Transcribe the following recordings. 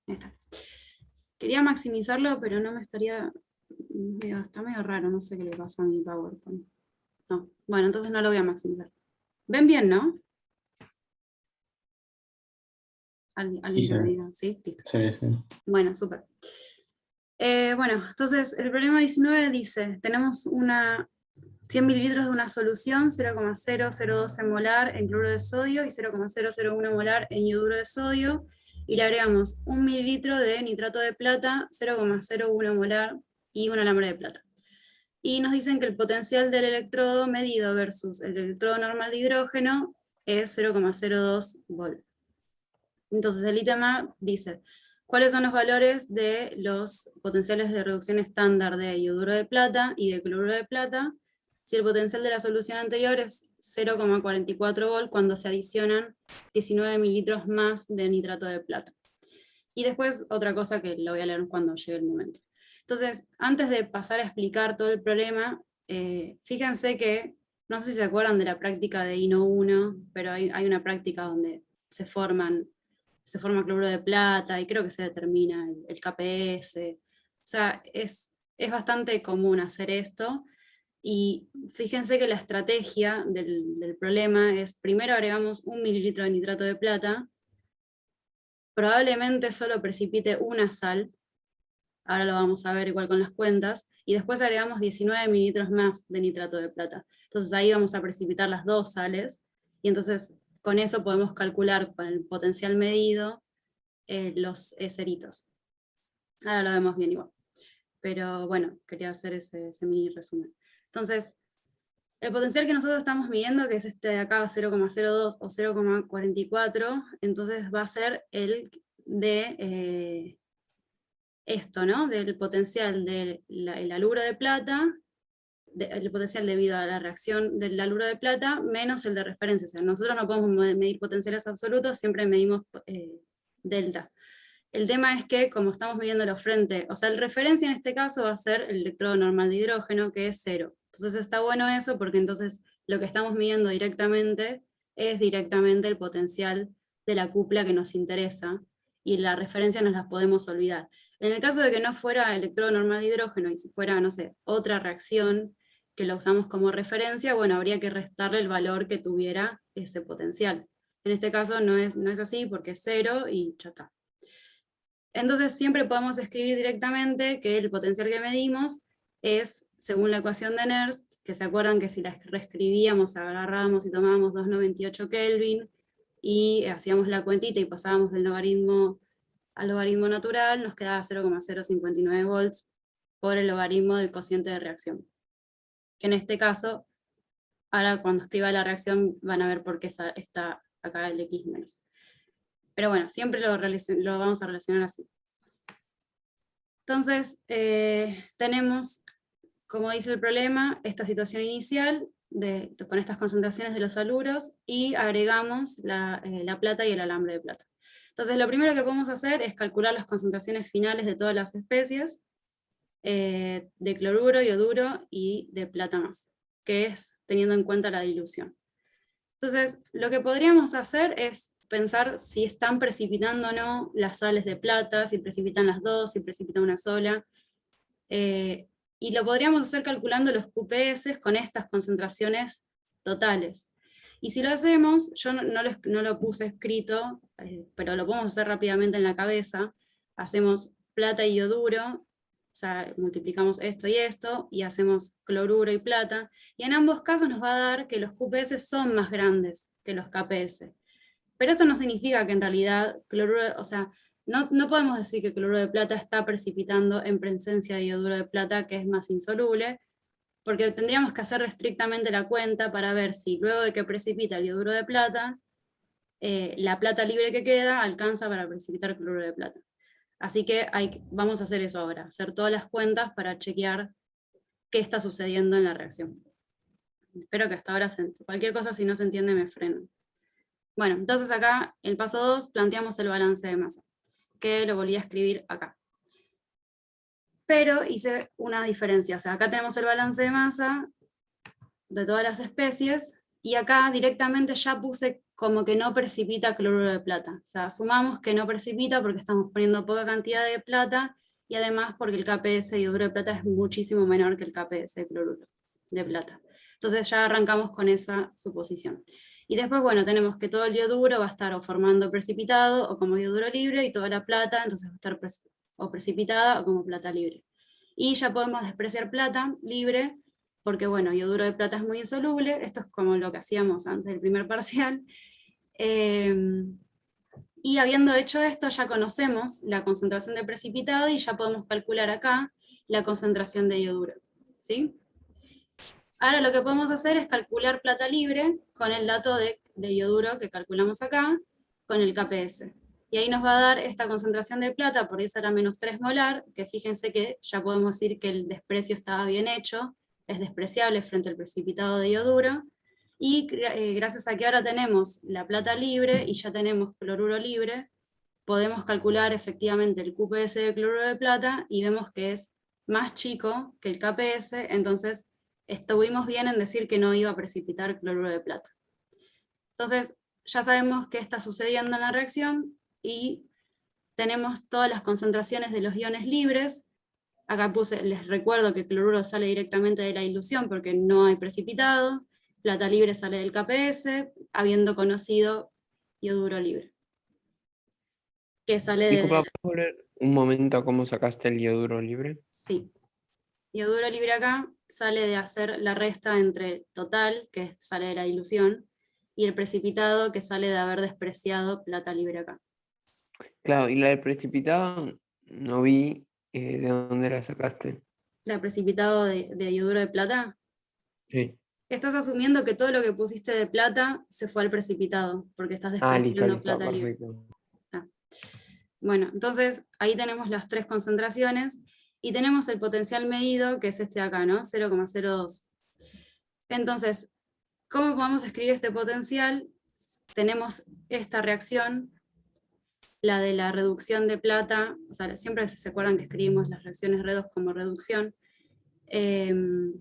Ahí está. Quería maximizarlo, pero no me estaría... Está medio raro, no sé qué le pasa a mi PowerPoint. No, bueno, entonces no lo voy a maximizar. ¿Ven bien, no? Sí, Alguien que me diga, ¿sí? Listo. se ve, se ve. Bueno, súper. Bueno, entonces el problema 19 dice, tenemos 100 mililitros de una solución, 0,012 molar en cloruro de sodio y 0,001 molar en ioduro de sodio, y le agregamos 1 mililitro de nitrato de plata, 0,01 molar y un alambre de plata. Y nos dicen que el potencial del electrodo medido versus el electrodo normal de hidrógeno es 0,02 volt. Entonces el ítem A dice, ¿cuáles son los valores de los potenciales de reducción estándar de ioduro de plata y de cloruro de plata si el potencial de la solución anterior es 0,44 volt cuando se adicionan 19 mililitros más de nitrato de plata? Y después otra cosa que lo voy a leer cuando llegue el momento. Entonces, antes de pasar a explicar todo el problema, fíjense que, no sé si se acuerdan de la práctica de INO 1, pero hay una práctica donde se forma cloruro de plata y creo que se determina el KPS. O sea, es bastante común hacer esto. Y fíjense que la estrategia del problema es, primero agregamos 1 mililitro de nitrato de plata, probablemente solo precipite una sal, ahora lo vamos a ver igual con las cuentas, y después agregamos 19 mililitros más de nitrato de plata. Entonces ahí vamos a precipitar las dos sales, y entonces con eso podemos calcular con el potencial medido los ceritos. Ahora lo vemos bien igual. Pero bueno, quería hacer ese mini resumen. Entonces, el potencial que nosotros estamos midiendo, que es este de acá, 0,02 o 0,44, entonces va a ser el de esto, ¿no? Del potencial del haluro de plata, el potencial debido a la reacción del haluro de plata, menos el de referencia. O sea, nosotros no podemos medir potenciales absolutos, siempre medimos delta. El tema es que, como estamos midiéndolo frente, o sea, el referencia en este caso va a ser el electrodo normal de hidrógeno, que es 0. Entonces está bueno eso, porque entonces lo que estamos midiendo directamente es directamente el potencial de la cupla que nos interesa, y la referencia nos las podemos olvidar. En el caso de que no fuera electrodo normal de hidrógeno, y si fuera, no sé, otra reacción que lo usamos como referencia, bueno, habría que restarle el valor que tuviera ese potencial. En este caso no es así, porque es 0 y ya está. Entonces siempre podemos escribir directamente que el potencial que medimos es, según la ecuación de Nernst, que se acuerdan que si la reescribíamos, agarrábamos y tomábamos 298 Kelvin, y hacíamos la cuentita y pasábamos del logaritmo al logaritmo natural, nos quedaba 0,059 volts por el logaritmo del cociente de reacción. Que en este caso, ahora cuando escriba la reacción van a ver por qué está acá el X menos. Pero bueno, siempre lo vamos a relacionar así. Entonces, tenemos, como dice el problema, esta situación inicial con estas concentraciones de los haluros, y agregamos la plata y el alambre de plata. Entonces, lo primero que podemos hacer es calcular las concentraciones finales de todas las especies, de cloruro, ioduro y de plata más, que es teniendo en cuenta la dilución. Entonces, lo que podríamos hacer es pensar si están precipitando o no las sales de plata, si precipitan las dos, si precipitan una sola, y lo podríamos hacer calculando los QPS con estas concentraciones totales. Y si lo hacemos, yo no lo puse escrito, pero lo podemos hacer rápidamente en la cabeza. Hacemos plata y ioduro, o sea, multiplicamos esto y hacemos cloruro y plata, y en ambos casos nos va a dar que los QPS son más grandes que los KPS. Pero eso no significa que en realidad cloruro, o sea, no podemos decir que cloruro de plata está precipitando en presencia de ioduro de plata, que es más insoluble, porque tendríamos que hacer estrictamente la cuenta para ver si luego de que precipita el ioduro de plata, la plata libre que queda alcanza para precipitar cloruro de plata. Así que vamos a hacer eso ahora, hacer todas las cuentas para chequear qué está sucediendo en la reacción. Espero que hasta ahora cualquier cosa, si no se entiende, me frenen. Bueno, entonces acá, el paso 2, planteamos el balance de masa, que lo volví a escribir acá. Pero hice una diferencia, o sea, acá tenemos el balance de masa de todas las especies, y acá directamente ya puse como que no precipita cloruro de plata. O sea, asumamos que no precipita porque estamos poniendo poca cantidad de plata, y además porque el KPS de yoduro de plata es muchísimo menor que el KPS de cloruro de plata. Entonces ya arrancamos con esa suposición. Y después, bueno, tenemos que todo el yoduro va a estar o formando precipitado o como yoduro libre, y toda la plata entonces va a estar o precipitada o como plata libre. Y ya podemos despreciar plata libre, porque bueno, yoduro de plata es muy insoluble, esto es como lo que hacíamos antes del primer parcial. Y habiendo hecho esto, ya conocemos la concentración de precipitado y ya podemos calcular acá la concentración de yoduro, ¿sí? Ahora lo que podemos hacer es calcular plata libre con el dato de yoduro que calculamos acá, con el KPS. Y ahí nos va a dar esta concentración de plata, porque esa era menos 3 molar, que fíjense que ya podemos decir que el desprecio estaba bien hecho, es despreciable frente al precipitado de yoduro, y gracias a que ahora tenemos la plata libre y ya tenemos cloruro libre, podemos calcular efectivamente el QPS de cloruro de plata y vemos que es más chico que el KPS, entonces estuvimos bien en decir que no iba a precipitar cloruro de plata. Entonces ya sabemos qué está sucediendo en la reacción y tenemos todas las concentraciones de los iones libres. Acá puse, les recuerdo que cloruro sale directamente de la dilución porque no hay precipitado, plata libre sale del KPS, habiendo conocido yoduro libre, que sale Disculpa, de... ¿puedes volver un momento cómo sacaste el yoduro libre? Sí, yoduro libre acá sale de hacer la resta entre total, que sale de la dilución, y el precipitado, que sale de haber despreciado plata libre acá. Claro, y la del precipitado no vi de dónde la sacaste. El precipitado de yoduro de plata, Sí. estás asumiendo que todo lo que pusiste de plata se fue al precipitado, porque estás Ah, listo, despreciando listo, plata libre. perfecto. Ah. Bueno, entonces ahí tenemos las tres concentraciones, y tenemos el potencial medido, que es este de acá, ¿no? 0,02. Entonces, ¿cómo podemos escribir este potencial? Tenemos esta reacción, la de la reducción de plata, o sea, siempre se acuerdan que escribimos las reacciones redox como reducción, de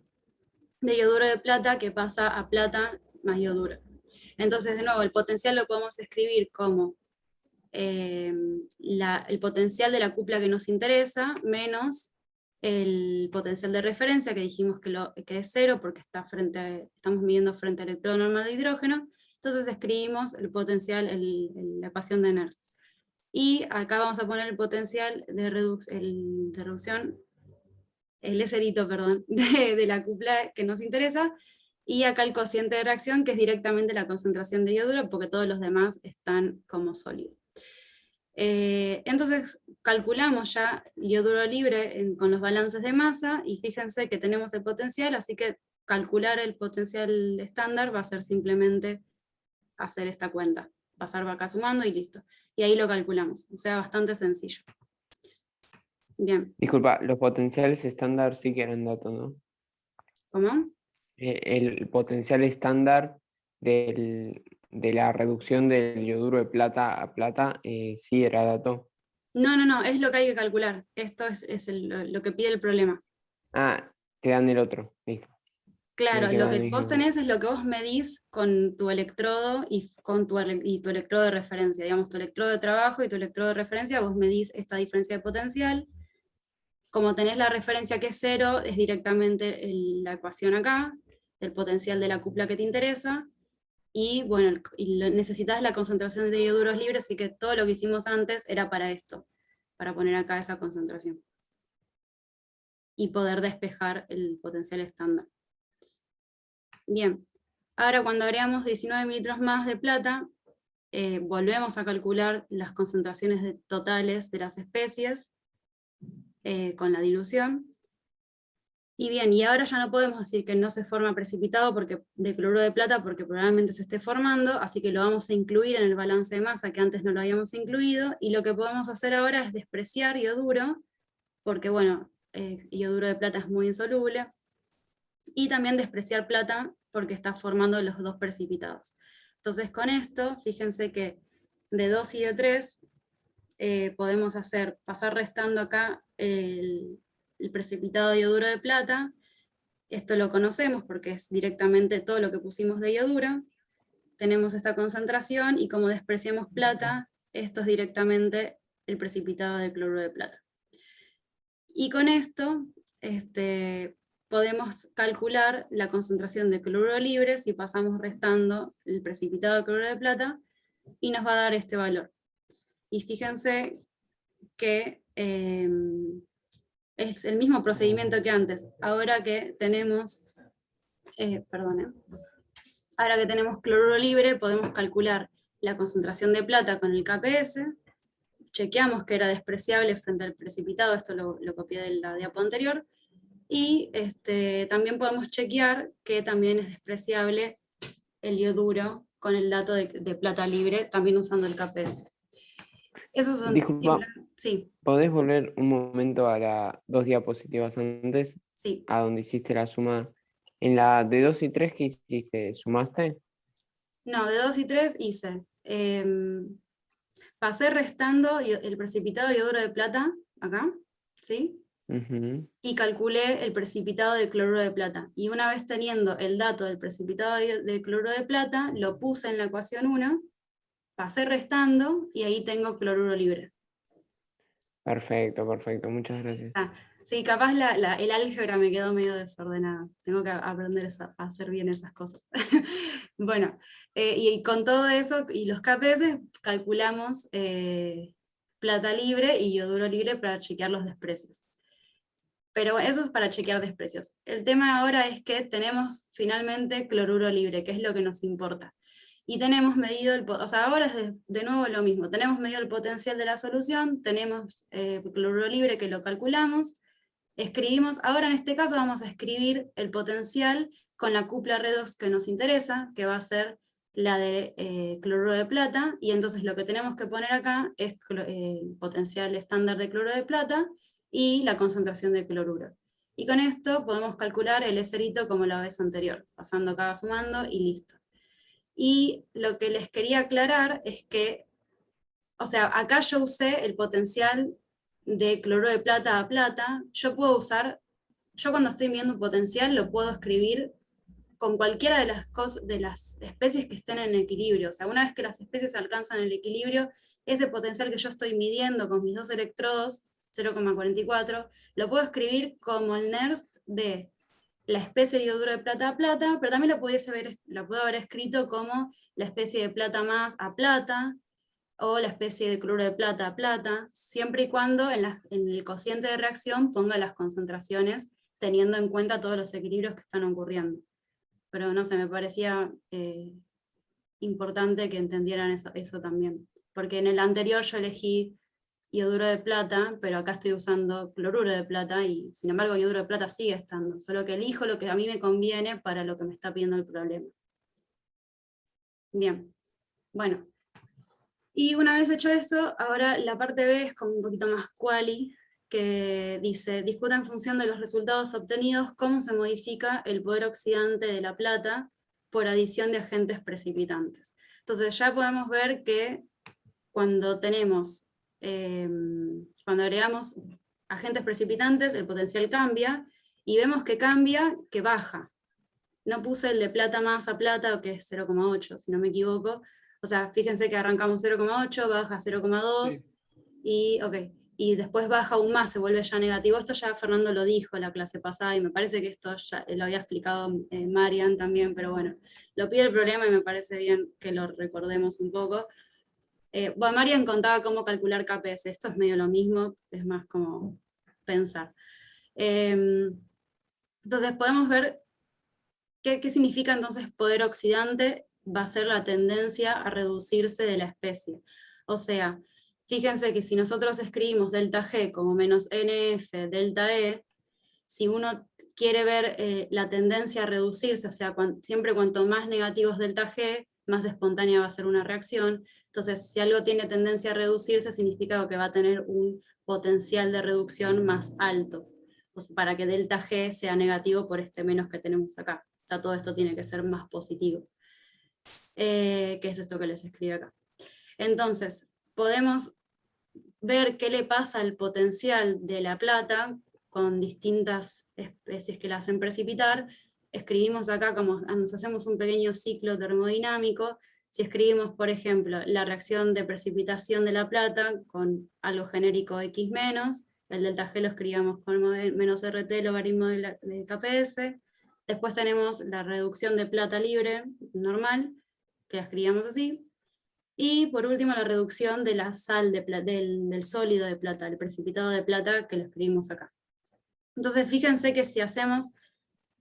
yoduro de plata que pasa a plata más yoduro. Entonces, de nuevo, el potencial lo podemos escribir como el potencial de la cupla que nos interesa, menos el potencial de referencia, que dijimos que es cero, porque estamos midiendo frente al electrodo normal de hidrógeno. Entonces escribimos el potencial, la ecuación de Nernst. Y acá vamos a poner el potencial de reducción, el eserito, perdón, de la cupla que nos interesa, y acá el cociente de reacción, que es directamente la concentración de yoduro, porque todos los demás están como sólidos. Entonces calculamos ya yoduro libre con los balances de masa, y fíjense que tenemos el potencial, así que calcular el potencial estándar va a ser simplemente hacer esta cuenta, pasar acá sumando y listo. Y ahí lo calculamos, o sea, bastante sencillo. Bien, Disculpa, los potenciales estándar sí que eran datos, ¿no? ¿cómo? El potencial estándar de la reducción del yoduro de plata a plata sí era dato. No, es lo que hay que calcular. Esto es lo que pide el problema. Ah, te dan el otro, listo. Me Claro, lo quedaba en que el vos mismo. tenés es lo que vos medís con tu electrodo con tu electrodo de referencia. Digamos, tu electrodo de trabajo y tu electrodo de referencia, vos medís esta diferencia de potencial. Como tenés la referencia que es cero, es directamente la ecuación acá, el potencial de la cupla que te interesa, y bueno, necesitas la concentración de ioduros libres, así que todo lo que hicimos antes era para esto, para poner acá esa concentración y poder despejar el potencial estándar. Bien, ahora cuando agregamos 19 mililitros más de plata, volvemos a calcular las concentraciones totales de las especies con la dilución. Y bien, y ahora ya no podemos decir que no se forma precipitado de cloruro de plata, porque probablemente se esté formando, así que lo vamos a incluir en el balance de masa, que antes no lo habíamos incluido, y lo que podemos hacer ahora es despreciar yoduro, porque bueno, yoduro de plata es muy insoluble, y también despreciar plata porque está formando los dos precipitados. Entonces con esto, fíjense que de 2 y de 3 podemos pasar restando acá el precipitado de yoduro de plata, Esto lo conocemos porque es directamente todo lo que pusimos de ioduro. Tenemos esta concentración y como despreciamos plata, esto es directamente el precipitado de cloruro de plata. Y con esto podemos calcular la concentración de cloruro libre si pasamos restando el precipitado de cloruro de plata y nos va a dar este valor. Y fíjense que es el mismo procedimiento que antes. Ahora que tenemos, ahora que tenemos cloruro libre, podemos calcular la concentración de plata con el KPS, chequeamos que era despreciable frente al precipitado, esto lo copié de la diapo anterior, y también podemos chequear que también es despreciable el ioduro con el dato de plata libre, también usando el KPS. Esos son... Disculpa, sí. ¿podés volver un momento a las 2 diapositivas antes? Sí. A donde hiciste la suma. En la de 2 y 3, ¿qué hiciste? ¿Sumaste? No, de 2 y 3 hice. Pasé restando el precipitado de ioduro de plata, acá, ¿sí? Y calculé el precipitado de cloruro de plata. Y una vez teniendo el dato del precipitado de cloruro de plata, lo puse en la ecuación 1, pasé restando, y ahí tengo cloruro libre. Perfecto, perfecto, muchas gracias. Sí, capaz el álgebra me quedó medio desordenada. Tengo que aprender a hacer bien esas cosas. Bueno, y con todo eso, y los KPS, calculamos plata libre y ioduro libre para chequear los desprecios. Pero eso es para chequear desprecios. El tema ahora es que tenemos finalmente cloruro libre, que es lo que nos importa. Y tenemos medido, o sea, ahora es de nuevo lo mismo. Tenemos medido el potencial de la solución, tenemos cloruro libre que lo calculamos, escribimos, ahora en este caso vamos a escribir el potencial con la cupla redox que nos interesa, que va a ser la de cloruro de plata, y entonces lo que tenemos que poner acá es el potencial estándar de cloruro de plata y la concentración de cloruro. Y con esto podemos calcular el eserito como la vez anterior, pasando acá, sumando y listo. Y lo que les quería aclarar es que, o sea, acá yo usé el potencial de cloruro de plata a plata. Yo puedo usar, yo cuando estoy midiendo un potencial lo puedo escribir con cualquiera de las especies que estén en equilibrio. O sea, una vez que las especies alcanzan el equilibrio, ese potencial que yo estoy midiendo con mis dos electrodos, 0,44, lo puedo escribir como el NERST de la especie de ioduro de plata a plata, pero también la puedo haber escrito como la especie de plata más a plata, o la especie de cloruro de plata a plata, siempre y cuando en el cociente de reacción ponga las concentraciones, teniendo en cuenta todos los equilibrios que están ocurriendo. Pero no sé, me parecía importante que entendieran eso también, porque en el anterior yo elegí ioduro de plata, pero acá estoy usando cloruro de plata, y sin embargo ioduro de plata sigue estando, solo que elijo lo que a mí me conviene para lo que me está pidiendo el problema. Bien, bueno. Y una vez hecho eso, ahora la parte B es como un poquito más quali, que dice, discuta en función de los resultados obtenidos cómo se modifica el poder oxidante de la plata por adición de agentes precipitantes. Entonces ya podemos ver que cuando cuando agregamos agentes precipitantes, el potencial cambia, y vemos que cambia, que baja. No puse el de plata más a plata, que es 0,8, si no me equivoco. O sea, fíjense que arrancamos 0,8, baja 0,2, sí. Y después baja aún más, se vuelve ya negativo. Esto ya Fernando lo dijo en la clase pasada, y me parece que esto ya lo había explicado Marian también, pero bueno, lo pide el problema y me parece bien que lo recordemos un poco. Bueno, Marian contaba cómo calcular KPS, esto es medio lo mismo, es más como pensar. Entonces podemos ver qué significa entonces poder oxidante. Va a ser la tendencia a reducirse de la especie. O sea, fíjense que si nosotros escribimos delta G como menos NF delta E, si uno quiere ver la tendencia a reducirse, o sea, siempre cuanto más negativo es delta G, más espontánea va a ser una reacción. Entonces, si algo tiene tendencia a reducirse, significa que va a tener un potencial de reducción más alto, o sea, para que delta G sea negativo por este menos que tenemos acá. O sea, todo esto tiene que ser más positivo. ¿Qué es esto que les escribo acá? Entonces, podemos ver qué le pasa al potencial de la plata con distintas especies que la hacen precipitar, escribimos acá como nos hacemos un pequeño ciclo termodinámico. Si escribimos, por ejemplo, la reacción de precipitación de la plata con algo genérico X menos, el delta G lo escribíamos con menos RT logaritmo de KPS. Después tenemos la reducción de plata libre normal, que la escribíamos así. Y por último la reducción de la sal del sólido de plata, el precipitado de plata, que lo escribimos acá. Entonces fíjense que si hacemos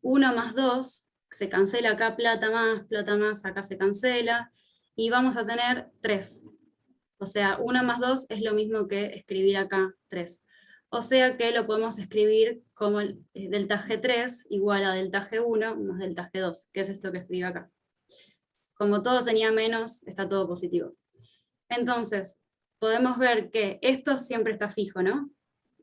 1 más 2, se cancela acá plata más, acá se cancela, y vamos a tener 3. O sea, 1 más 2 es lo mismo que escribir acá 3. O sea que lo podemos escribir como delta G3 igual a delta G1 más delta G2, que es esto que escribo acá. Como todo tenía menos, está todo positivo. Entonces, podemos ver que esto siempre está fijo, ¿no?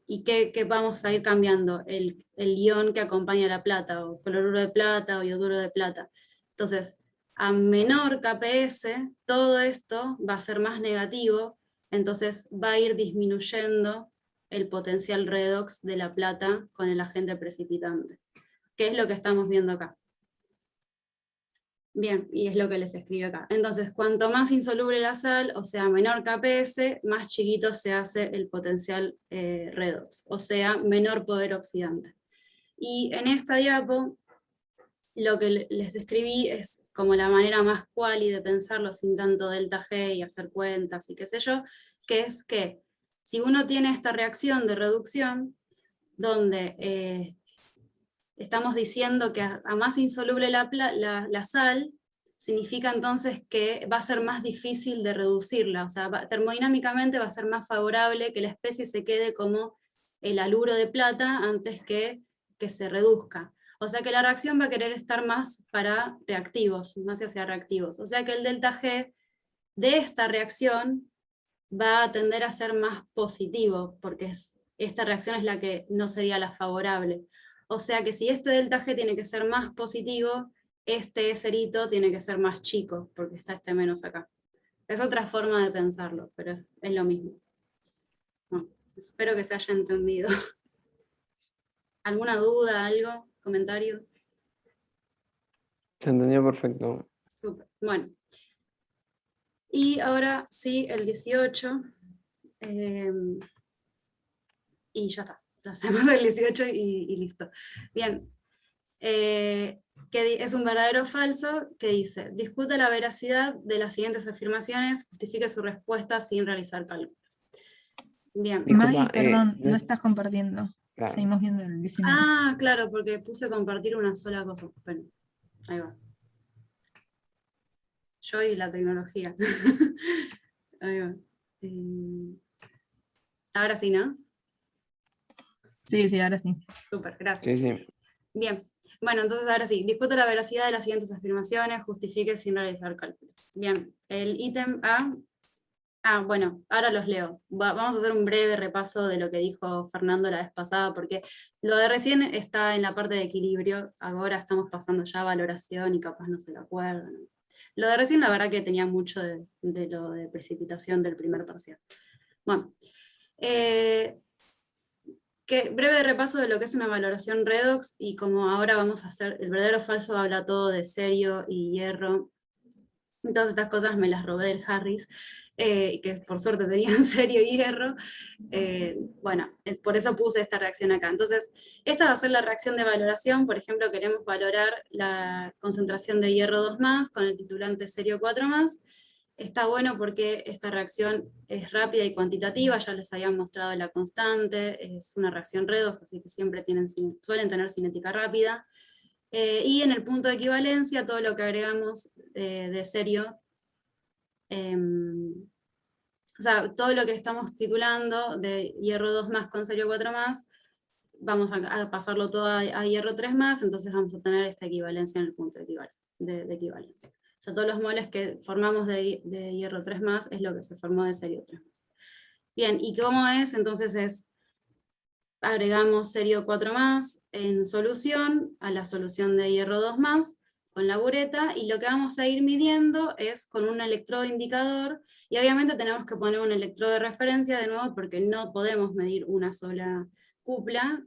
Y que vamos a ir cambiando el ion que acompaña a la plata, o cloruro de plata, o ioduro de plata. Entonces, a menor KPS, todo esto va a ser más negativo, entonces va a ir disminuyendo el potencial redox de la plata con el agente precipitante, que es lo que estamos viendo acá. Bien, y es lo que les escribo acá. Entonces, cuanto más insoluble la sal, o sea, menor KPS, más chiquito se hace el potencial redox, o sea, menor poder oxidante. Y en esta diapo, lo que les escribí es como la manera más quali de pensarlo sin tanto delta G y hacer cuentas y qué sé yo, que es que si uno tiene esta reacción de reducción, donde estamos diciendo que a más insoluble la sal, significa entonces que va a ser más difícil de reducirla, o sea, termodinámicamente va a ser más favorable que la especie se quede como el haluro de plata antes que se reduzca. O sea que la reacción va a querer estar más para reactivos, más hacia reactivos. O sea que el delta G de esta reacción va a tender a ser más positivo, porque esta reacción es la que no sería la favorable. O sea que si este delta G tiene que ser más positivo, este cerito tiene que ser más chico, porque está este menos acá. Es otra forma de pensarlo, pero es lo mismo. Bueno, espero que se haya entendido. ¿Alguna duda, algo, comentario? Se entendió perfecto. Súper, bueno. Y ahora sí, el 18. Y ya está. Hacemos el 18 y listo. Bien. Que es un verdadero o falso, que dice, discute la veracidad de las siguientes afirmaciones, justifique su respuesta sin realizar cálculos. Bien. Maggie, perdón, no estás compartiendo. Claro. Seguimos viendo el 19. Ah, claro, porque puse compartir una sola cosa. Bueno, ahí va. Yo y la tecnología. Ahí va. Ahora sí, ¿no? Sí, ahora sí. Súper, gracias. Sí, sí. Bien. Bueno, entonces ahora sí, discute la veracidad de las siguientes afirmaciones, justifique sin realizar cálculos. Bien, el ítem A, bueno, ahora los leo. Vamos a hacer un breve repaso de lo que dijo Fernando la vez pasada, porque lo de recién está en la parte de equilibrio, ahora estamos pasando ya a valoración y capaz no se lo acuerdan. Lo de recién la verdad que tenía mucho de lo de precipitación del primer parcial. Bueno, breve repaso de lo que es una valoración redox, y como ahora vamos a hacer el verdadero o falso, habla todo de serio y hierro. Todas estas cosas me las robé del Harris, que por suerte tenían serio y hierro. Bueno, por eso puse esta reacción acá. Entonces, esta va a ser la reacción de valoración. Por ejemplo, queremos valorar la concentración de hierro 2+, con el titulante serio 4+. Está bueno porque esta reacción es rápida y cuantitativa, ya les habían mostrado la constante, es una reacción redox, así que siempre suelen tener cinética rápida. Y en el punto de equivalencia, todo lo que agregamos de serio, o sea, todo lo que estamos titulando de hierro 2+ con serio 4+, vamos a pasarlo todo a hierro 3+, entonces vamos a tener esta equivalencia en el punto de equivalencia. O sea, todos los moles que formamos de hierro 3+, es lo que se formó de serio 3+. Bien, ¿y cómo es? Entonces agregamos serio 4+ en solución, a la solución de hierro 2+, con la bureta, y lo que vamos a ir midiendo es con un electrodo indicador, y obviamente tenemos que poner un electrodo de referencia de nuevo, porque no podemos medir una sola cupla,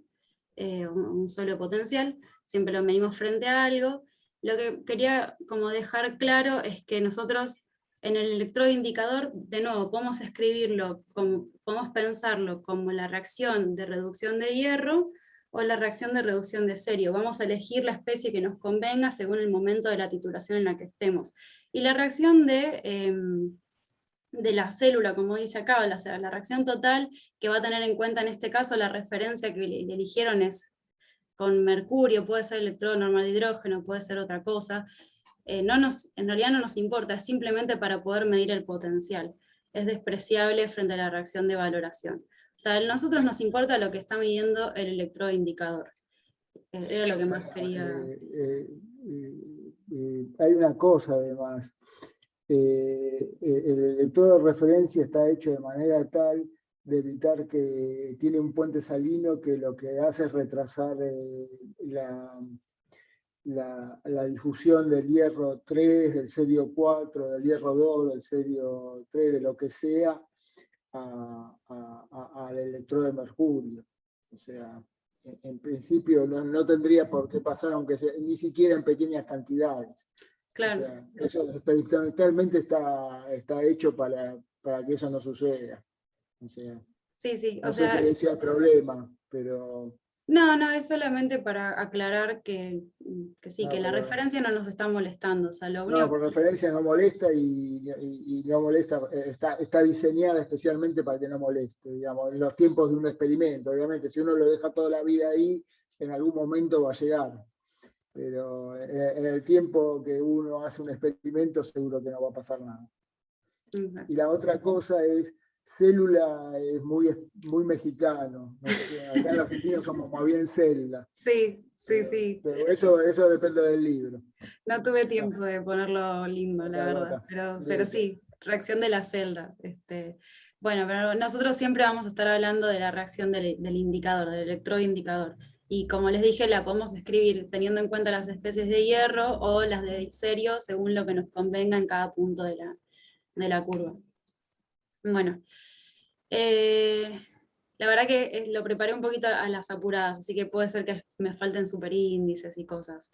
un solo potencial, siempre lo medimos frente a algo. Lo que quería como dejar claro es que nosotros en el electrodo indicador, de nuevo, podemos escribirlo, podemos pensarlo como la reacción de reducción de hierro o la reacción de reducción de cerio. Vamos a elegir la especie que nos convenga según el momento de la titulación en la que estemos. Y la reacción de la célula, como dice acá, la reacción total, que va a tener en cuenta en este caso la referencia que eligieron es con mercurio, puede ser electrodo normal de hidrógeno, puede ser otra cosa. En realidad no nos importa, es simplemente para poder medir el potencial. Es despreciable frente a la reacción de valoración. O sea, a nosotros nos importa lo que está midiendo el electrodo indicador. Era lo que más quería. Hay una cosa además. El electrodo de referencia está hecho de manera tal de evitar que tiene un puente salino que lo que hace es retrasar la difusión del hierro 3, del cerio 4, del hierro 2, del cerio 3, de lo que sea, al electrodo de mercurio. O sea, en principio no tendría por qué pasar, aunque ni siquiera en pequeñas cantidades. Claro. O sea, eso experimentalmente está hecho para que eso no suceda. O sea, sí, no sé qué sea el problema, pero... No, es solamente para aclarar que sí, que la pero, referencia no nos está molestando. O sea, lo único no, por referencia no molesta y no molesta, está diseñada especialmente para que no moleste, digamos, en los tiempos de un experimento. Obviamente, si uno lo deja toda la vida ahí, en algún momento va a llegar. Pero en el tiempo que uno hace un experimento, seguro que no va a pasar nada. Exacto. Y la otra cosa es, célula es muy mexicano. Acá en Argentina somos más bien célula. Sí. Pero eso depende del libro. No tuve tiempo de ponerlo lindo, la verdad. Pero sí, reacción de la celda. Bueno, pero nosotros siempre vamos a estar hablando de la reacción del indicador, del electrodo indicador. Y como les dije, la podemos escribir teniendo en cuenta las especies de hierro o las de cerio, según lo que nos convenga en cada punto de la curva. Bueno, la verdad que lo preparé un poquito a las apuradas, así que puede ser que me falten superíndices y cosas.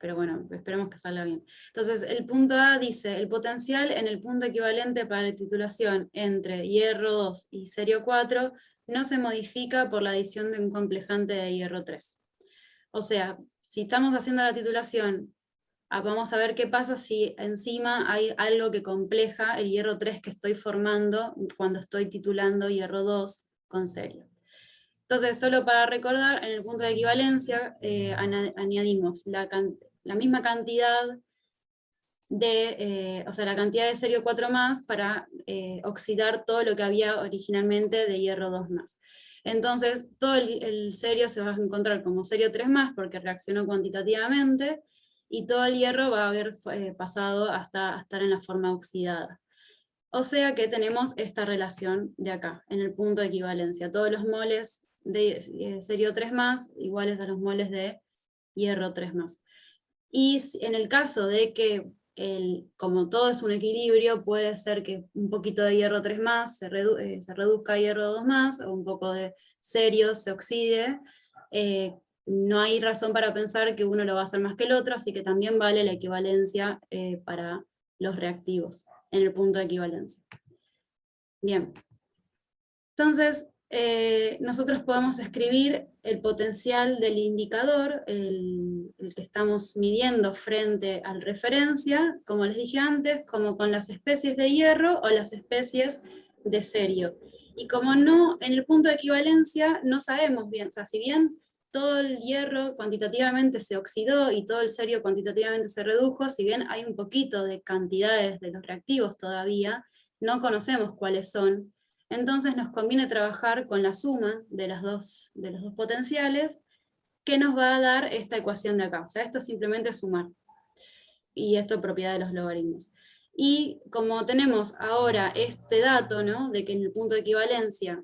Pero bueno, esperemos que salga bien. Entonces, el punto A dice, el potencial en el punto equivalente para la titulación entre hierro 2 y cerio 4 no se modifica por la adición de un complejante de hierro 3. O sea, si estamos haciendo la titulación, vamos a ver qué pasa si encima hay algo que compleja el hierro 3 que estoy formando cuando estoy titulando hierro 2 con cerio. Entonces, solo para recordar, en el punto de equivalencia añadimos la misma cantidad o sea, la cantidad de cerio 4 más para oxidar todo lo que había originalmente de hierro 2 más. Entonces, todo el cerio se va a encontrar como cerio 3 más porque reaccionó cuantitativamente, y todo el hierro va a haber pasado hasta estar en la forma oxidada. O sea que tenemos esta relación de acá, en el punto de equivalencia. Todos los moles de cerio 3 más iguales a los moles de hierro 3 más. Y en el caso de que, como todo es un equilibrio, puede ser que un poquito de hierro 3 más se reduzca a hierro 2 más, o un poco de cerio se oxide. No hay razón para pensar que uno lo va a hacer más que el otro, así que también vale la equivalencia para los reactivos, en el punto de equivalencia. Bien. Entonces, nosotros podemos escribir el potencial del indicador, el que estamos midiendo frente al referencia, como les dije antes, como con las especies de hierro o las especies de cerio. Y como no, en el punto de equivalencia no sabemos bien, o sea, si bien todo el hierro cuantitativamente se oxidó y todo el cerio cuantitativamente se redujo, si bien hay un poquito de cantidades de los reactivos todavía, no conocemos cuáles son. Entonces nos conviene trabajar con la suma de los dos potenciales, que nos va a dar esta ecuación de acá. O sea, esto simplemente es sumar. Y esto es propiedad de los logaritmos. Y como tenemos ahora este dato, ¿no?, de que en el punto de equivalencia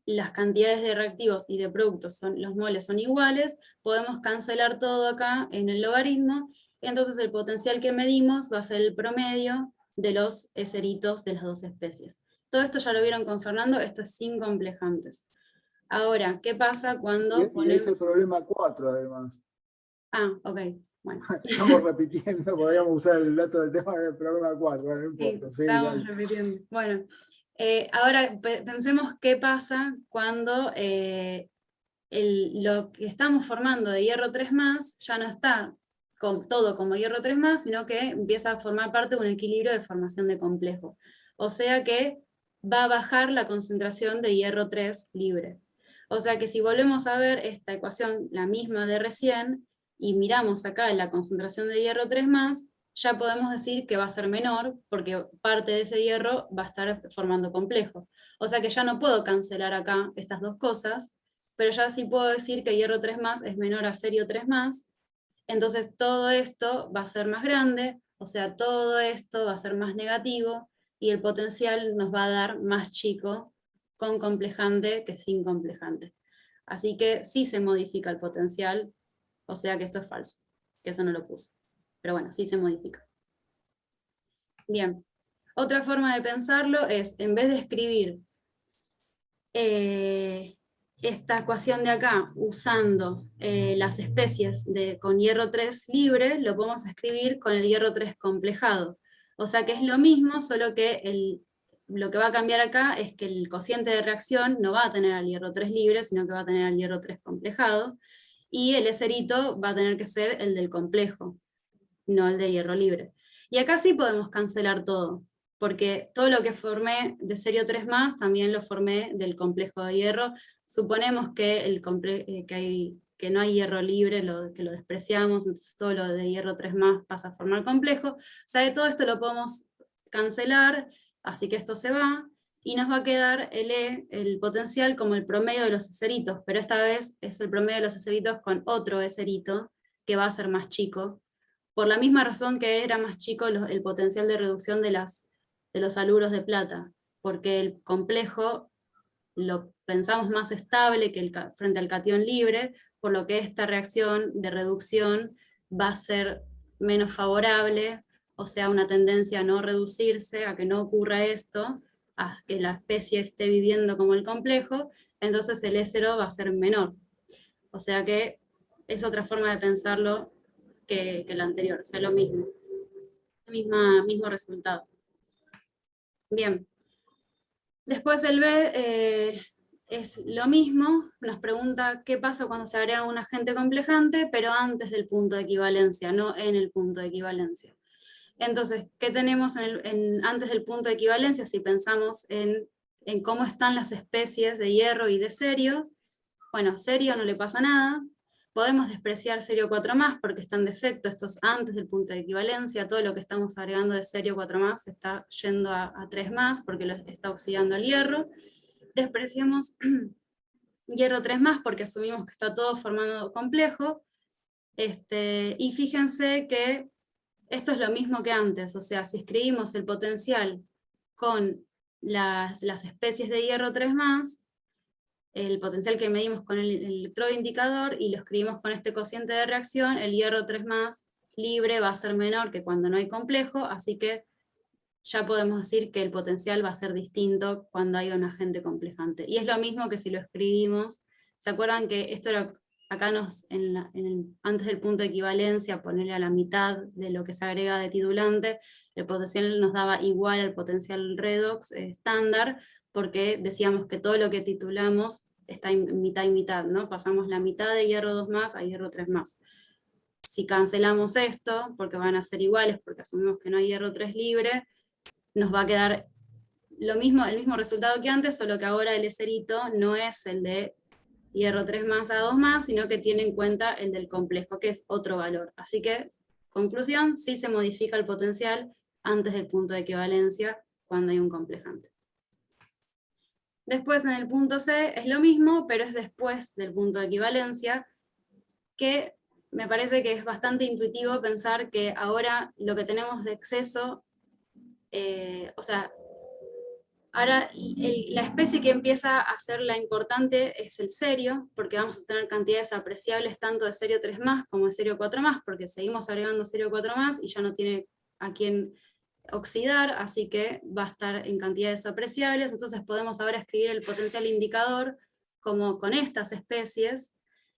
las cantidades de reactivos y de productos, los moles son iguales, podemos cancelar todo acá en el logaritmo, entonces el potencial que medimos va a ser el promedio de los eseritos de las dos especies. Todo esto ya lo vieron con Fernando, esto es sin complejantes. Ahora, ¿qué pasa cuando Y es el problema 4, además. Ah, ok, bueno. Estamos repitiendo, podríamos usar el dato del tema del programa 4, bueno, no importa. Sí, Estamos dale. repitiendo. Bueno, ahora pensemos qué pasa cuando lo que estamos formando de hierro 3+, ya no está todo como hierro 3+, sino que empieza a formar parte de un equilibrio de formación de complejo. O sea que va a bajar la concentración de hierro 3 libre. O sea que si volvemos a ver esta ecuación, la misma de recién, y miramos acá la concentración de hierro 3+, ya podemos decir que va a ser menor, porque parte de ese hierro va a estar formando complejo. O sea que ya no puedo cancelar acá estas dos cosas, pero ya sí puedo decir que hierro 3+ es menor a cerio 3+, entonces todo esto va a ser más grande, o sea, todo esto va a ser más negativo, y el potencial nos va a dar más chico con complejante que sin complejante. Así que sí se modifica el potencial, o sea que esto es falso, que eso no lo puse. Pero bueno, sí se modifica. Bien, otra forma de pensarlo es, en vez de escribir esta ecuación de acá usando las especies con hierro 3 libre, lo podemos escribir con el hierro 3 complejado. O sea que es lo mismo, solo que lo que va a cambiar acá es que el cociente de reacción no va a tener al hierro 3 libre, sino que va a tener al hierro 3 complejado, y el eserito va a tener que ser el del complejo, no el de hierro libre. Y acá sí podemos cancelar todo, porque todo lo que formé de cerio 3+, también lo formé del complejo de hierro. Suponemos que, que no hay hierro libre, que lo despreciamos, entonces todo lo de hierro 3+ pasa a formar complejo. O sea, de todo esto lo podemos cancelar, así que esto se va, y nos va a quedar el potencial como el promedio de los eseritos, pero esta vez es el promedio de los eseritos con otro eserito, que va a ser más chico, por la misma razón que era más chico el potencial de reducción de los haluros de plata, porque el complejo lo pensamos más estable que frente al catión libre, por lo que esta reacción de reducción va a ser menos favorable, o sea, una tendencia a no reducirse, a que no ocurra esto, a que la especie esté viviendo como el complejo, entonces el S0 va a ser menor. O sea que es otra forma de pensarlo que la anterior, o sea, lo mismo. Mismo resultado. Bien. Después el B es lo mismo, nos pregunta qué pasa cuando se agrega un agente complejante, pero antes del punto de equivalencia, no en el punto de equivalencia. Entonces, ¿qué tenemos antes del punto de equivalencia? Si pensamos en cómo están las especies de hierro y de cerio, bueno, cerio no le pasa nada. Podemos despreciar cerio 4+, porque está en defecto, esto es antes del punto de equivalencia, todo lo que estamos agregando de cerio 4+ está yendo a 3+, porque lo está oxidando el hierro. Despreciamos hierro 3+, porque asumimos que está todo formando complejo, y fíjense que esto es lo mismo que antes, o sea, si escribimos el potencial con las especies de hierro 3+, el potencial que medimos con el electrodo indicador y lo escribimos con este cociente de reacción, el hierro 3+ libre va a ser menor que cuando no hay complejo, así que ya podemos decir que el potencial va a ser distinto cuando hay un agente complejante. Y es lo mismo que si lo escribimos, ¿se acuerdan que esto era acá antes del punto de equivalencia, ponerle a la mitad de lo que se agrega de titulante, el potencial nos daba igual al potencial redox estándar, porque decíamos que todo lo que titulamos está en mitad y mitad, ¿no? Pasamos la mitad de hierro 2+ a hierro 3+. Si cancelamos esto, porque van a ser iguales, porque asumimos que no hay hierro 3 libre, nos va a quedar el mismo resultado que antes, solo que ahora el eserito no es el de hierro 3+ a 2+, sino que tiene en cuenta el del complejo, que es otro valor. Así que, conclusión, sí se modifica el potencial antes del punto de equivalencia cuando hay un complejante. Después en el punto C es lo mismo, pero es después del punto de equivalencia, que me parece que es bastante intuitivo pensar que ahora lo que tenemos de exceso, o sea, ahora la especie que empieza a ser la importante es el cerio, porque vamos a tener cantidades apreciables tanto de cerio 3+ como de cerio 4+, porque seguimos agregando cerio 4+ y ya no tiene a quién oxidar, así que va a estar en cantidades apreciables. Entonces podemos ahora escribir el potencial indicador como con estas especies,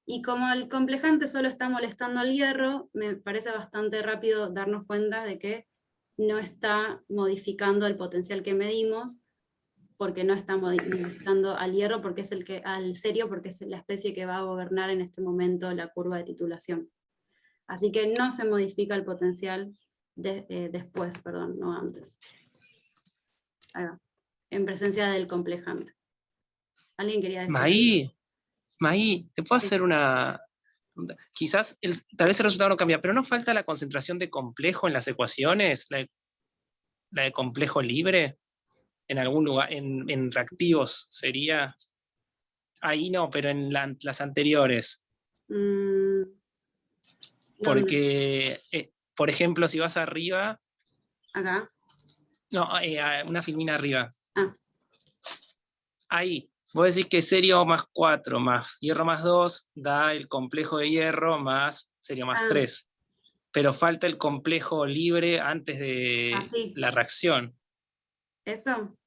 y como el complejante solo está molestando al hierro, me parece bastante rápido darnos cuenta de que no está modificando el potencial que medimos, porque no está modificando al hierro, porque es al cerio, porque es la especie que va a gobernar en este momento la curva de titulación. Así que no se modifica el potencial después, perdón, no antes. Ahí va. En presencia del complejante. ¿Alguien quería decir algo? Maí, ¿te puedo Sí. hacer una...? Quizás, tal vez el resultado no cambia, pero ¿no falta la concentración de complejo en las ecuaciones? La de complejo libre, en algún lugar, en reactivos sería... Ahí no, pero en las anteriores. ¿Dónde? Porque, por ejemplo, si vas arriba... Acá. No, una filmina arriba. Ah. Ahí. Vos decís que cerio más 4 más hierro más 2 da el complejo de hierro más cerio más 3. Pero falta el complejo libre antes de Sí. la reacción. ¿Esto?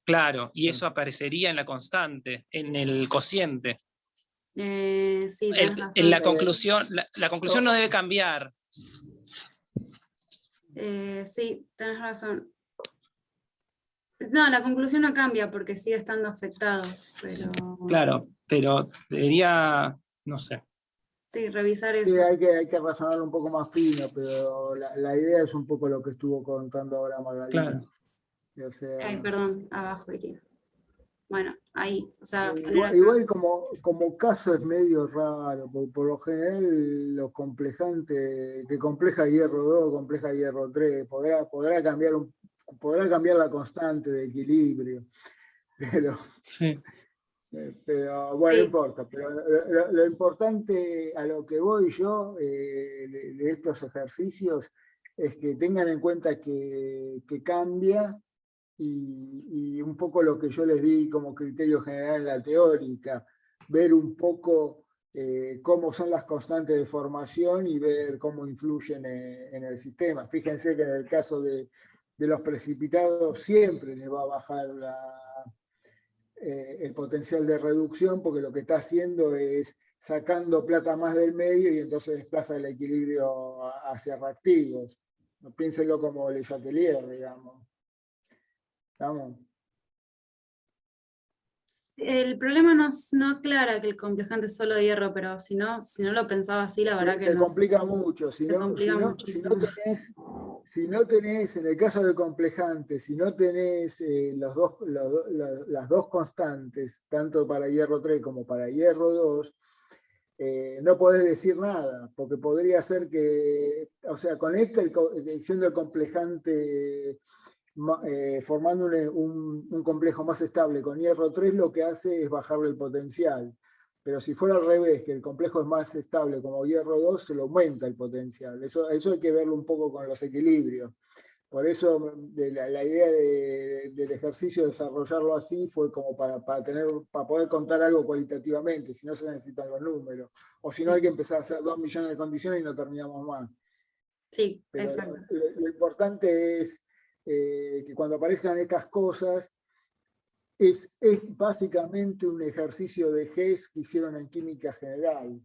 Claro, y eso aparecería en la constante, en el cociente. Sí, tenés razón. En la conclusión, la conclusión no debe cambiar. Sí, tenés razón. No, la conclusión no cambia porque sigue estando afectado, pero... Claro, pero debería, no sé. Sí, revisar Sí, eso. hay que razonarlo un poco más fino, pero la idea es un poco lo que estuvo contando ahora Magalí. Claro. O sea, Ay, perdón, abajo iría. Bueno, ahí, o sea, igual como caso es medio raro, por lo general los complejantes, que compleja hierro 2, compleja hierro 3, podrá cambiar la constante de equilibrio, pero, Sí. pero bueno, no Sí. importa. Pero lo importante a lo que voy yo de estos ejercicios es que tengan en cuenta que cambia. Y un poco lo que yo les di como criterio general en la teórica, ver un poco cómo son las constantes de formación y ver cómo influyen en el sistema. Fíjense que en el caso de los precipitados siempre les va a bajar el potencial de reducción, porque lo que está haciendo es sacando plata más del medio y entonces desplaza el equilibrio hacia reactivos. Piénsenlo como Le Chatelier, digamos. ¿Estamos? El problema no aclara que el complejante es solo hierro, pero si no lo pensaba así, la verdad que Se no. complica mucho. Se complica muchísimo. Si no tenés, en el caso del complejante, si no tenés las dos constantes, tanto para hierro 3 como para hierro 2, no podés decir nada, porque podría ser que, o sea, siendo el complejante formando un complejo más estable con hierro 3, lo que hace es bajarle el potencial. Pero si fuera al revés, que el complejo es más estable como hierro 2, se lo aumenta el potencial. Eso hay que verlo un poco con los equilibrios. Por eso la idea del ejercicio de desarrollarlo así fue como para poder contar algo cualitativamente, si no se necesitan los números. O si no, hay que empezar a hacer 2 millones de condiciones y no terminamos más. Sí, Pero exacto. lo importante es que cuando aparezcan estas cosas, es básicamente un ejercicio de GES que hicieron en química general.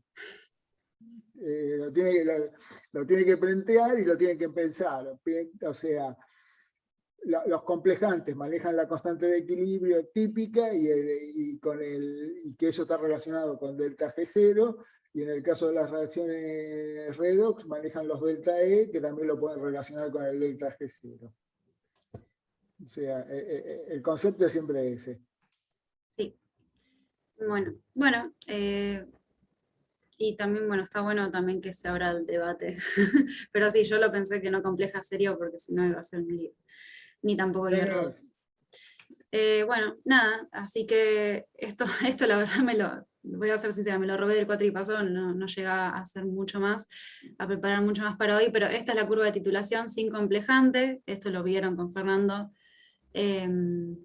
Lo tiene que plantear y lo tiene que pensar. O sea, los complejantes manejan la constante de equilibrio típica y que eso está relacionado con delta G0, y en el caso de las reacciones redox manejan los delta E, que también lo pueden relacionar con el delta G0. O sea, el concepto es siempre ese. Sí. Bueno, y también, bueno, está bueno también que se abra el debate. Pero sí, yo lo pensé que no compleja serio, porque si no iba a ser un lío. Ni tampoco hierro. Bueno, nada, así que esto la verdad voy a ser sincera, me lo robé del cuatripaso, no llega a hacer mucho más, a preparar mucho más para hoy, pero esta es la curva de titulación sin complejante, esto lo vieron con Fernando en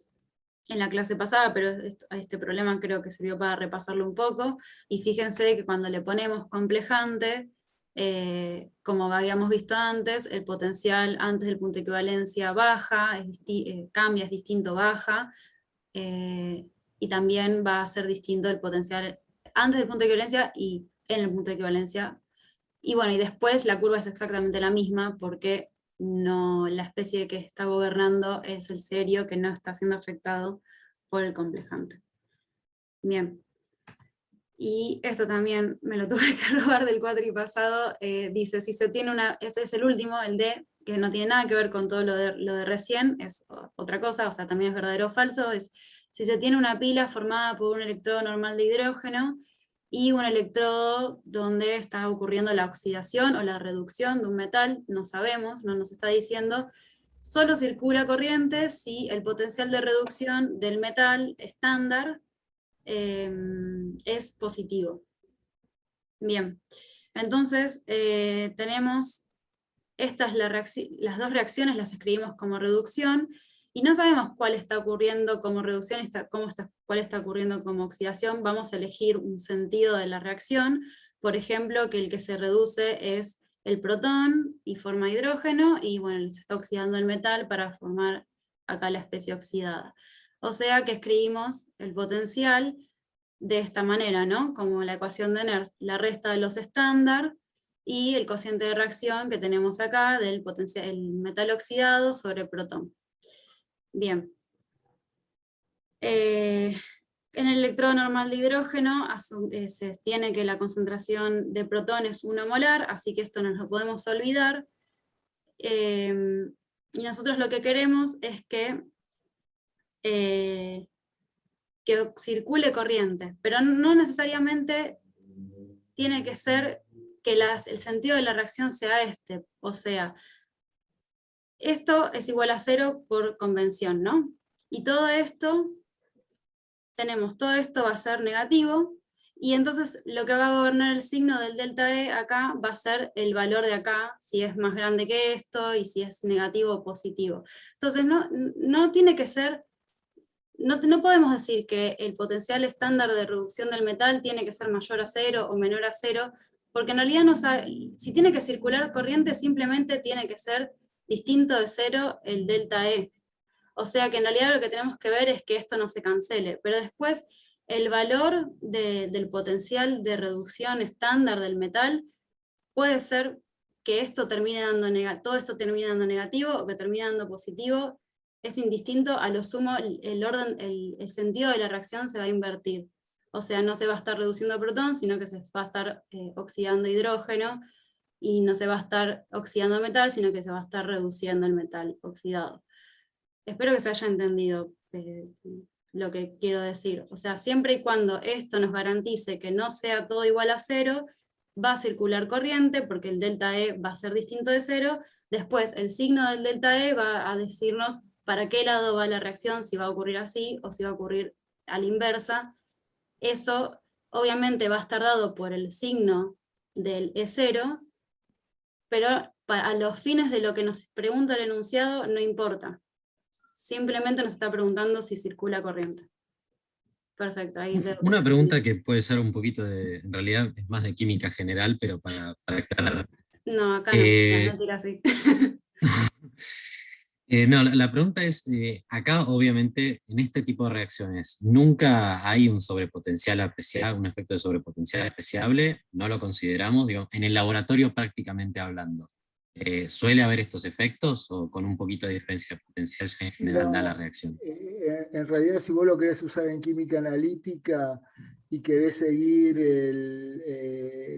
la clase pasada, pero este problema creo que sirvió para repasarlo un poco, y fíjense que cuando le ponemos complejante, como habíamos visto antes, el potencial antes del punto de equivalencia baja, cambia, es distinto, baja, y también va a ser distinto el potencial antes del punto de equivalencia y en el punto de equivalencia. Y bueno, y después la curva es exactamente la misma, porque no, la especie que está gobernando es el serio, que no está siendo afectado por el complejante. Bien. Y esto también me lo tuve que robar del cuatri pasado. Dice, si se tiene una, este es el último, el D, que no tiene nada que ver con todo lo de recién, es otra cosa, o sea, también es verdadero o falso, es si se tiene una pila formada por un electrodo normal de hidrógeno y un electrodo donde está ocurriendo la oxidación o la reducción de un metal, no sabemos, no nos está diciendo, solo circula corriente si el potencial de reducción del metal estándar es positivo. Bien, entonces tenemos estas las dos reacciones, las escribimos como reducción, y no sabemos cuál está ocurriendo como reducción, cuál está ocurriendo como oxidación. Vamos a elegir un sentido de la reacción, por ejemplo, que el que se reduce es el protón y forma hidrógeno, y bueno, se está oxidando el metal para formar acá la especie oxidada. O sea que escribimos el potencial de esta manera, ¿no? Como la ecuación de Nernst, la resta de los estándar y el cociente de reacción que tenemos acá del potencial, el metal oxidado sobre protón. Bien. En el electrodo normal de hidrógeno se tiene que la concentración de protón es 1 molar, así que esto no lo podemos olvidar. Y nosotros lo que queremos es que circule corriente, pero no necesariamente tiene que ser que el sentido de la reacción sea este, o sea, esto es igual a 0 por convención, ¿no? Y todo esto va a ser negativo, y entonces lo que va a gobernar el signo del delta E acá va a ser el valor de acá, si es más grande que esto, y si es negativo o positivo. Entonces no tiene que ser, no podemos decir que el potencial estándar de reducción del metal tiene que ser mayor a 0 o menor a 0, porque en realidad si tiene que circular corriente, simplemente tiene que ser distinto de 0 el delta E. O sea que en realidad lo que tenemos que ver es que esto no se cancele, pero después el valor del potencial de reducción estándar del metal puede ser que esto termine todo esto termine dando negativo o que termine dando positivo, es indistinto, a lo sumo el sentido de la reacción se va a invertir. O sea, no se va a estar reduciendo protón, sino que se va a estar oxidando hidrógeno, y no se va a estar oxidando metal, sino que se va a estar reduciendo el metal oxidado. Espero que se haya entendido lo que quiero decir. O sea, siempre y cuando esto nos garantice que no sea todo igual a 0, va a circular corriente, porque el delta E va a ser distinto de 0, después el signo del delta E va a decirnos para qué lado va la reacción, si va a ocurrir así o si va a ocurrir a la inversa. Eso obviamente va a estar dado por el signo del E0, pero a los fines de lo que nos pregunta el enunciado no importa. Simplemente nos está preguntando si circula corriente. Perfecto. Una pregunta que puede ser un poquito en realidad es más de química general, pero para aclarar. No, acá no tira así. No, la pregunta es, acá obviamente en este tipo de reacciones nunca hay un sobrepotencial apreciable, un efecto de sobrepotencial apreciable, no lo consideramos, digamos, en el laboratorio prácticamente hablando. ¿Suele haber estos efectos o con un poquito de diferencia de potencial ya en general da la reacción? En realidad, si vos lo querés usar en química analítica y querés seguir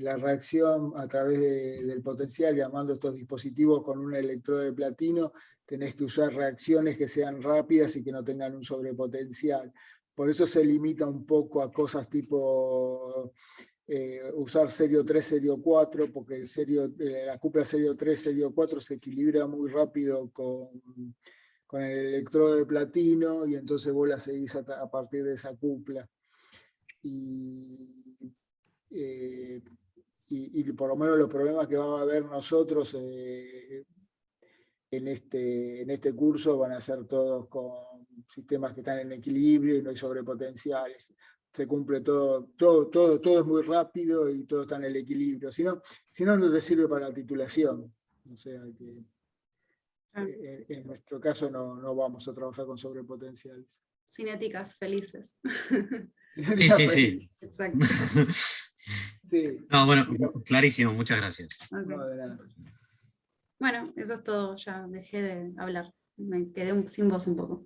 la reacción a través del potencial, llamando estos dispositivos con un electrodo de platino, tenés que usar reacciones que sean rápidas y que no tengan un sobrepotencial. Por eso se limita un poco a cosas tipo usar serio 3, serio 4, porque la cupla serio 3, serio 4 se equilibra muy rápido con el electrodo de platino, y entonces vos la seguís a partir de esa cupla. Y por lo menos los problemas que vamos a ver nosotros en este curso van a ser todos con sistemas que están en equilibrio y no hay sobrepotenciales. Se cumple todo es muy rápido y todo está en el equilibrio. Si no te sirve para la titulación. O sea que en nuestro caso no vamos a trabajar con sobrepotenciales. cinéticas felices. Sí. Exacto. Sí. No, bueno, clarísimo, muchas gracias. Ok. No, de nada. Bueno, eso es todo, ya dejé de hablar. Me quedé sin voz un poco.